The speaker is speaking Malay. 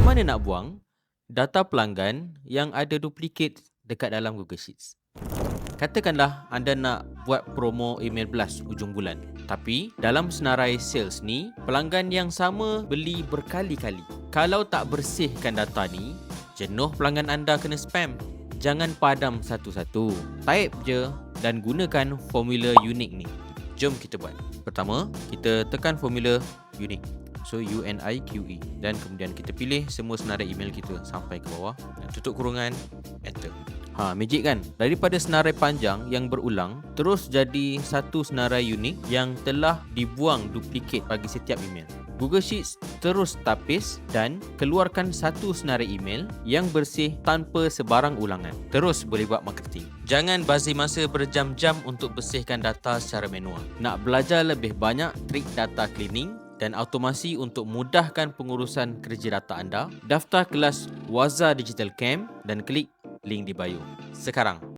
mana nak buang data pelanggan yang ada duplicate dekat dalam Google Sheets? Katakanlah anda nak buat promo email blast hujung bulan. Tapi dalam senarai sales ni, pelanggan yang sama beli berkali-kali. Kalau tak bersihkan data ni, jenuh pelanggan anda kena spam. Jangan padam satu-satu. Type je dan gunakan formula unik ni. Jom kita buat. Pertama, kita tekan formula unik. So UNIQE. Dan kemudian kita pilih semua senarai email kita sampai ke bawah. Dan tutup kurungan, enter. Magic kan? Daripada senarai panjang yang berulang, terus jadi satu senarai unik yang telah dibuang duplikat bagi setiap email. Google Sheets terus tapis dan keluarkan satu senarai email yang bersih tanpa sebarang ulangan. Terus boleh buat marketing. Jangan bazir masa berjam-jam untuk bersihkan data secara manual. Nak belajar lebih banyak trik data cleaning dan automasi untuk mudahkan pengurusan kerja data anda, daftar kelas Waza Digital Camp dan klik link di bio sekarang.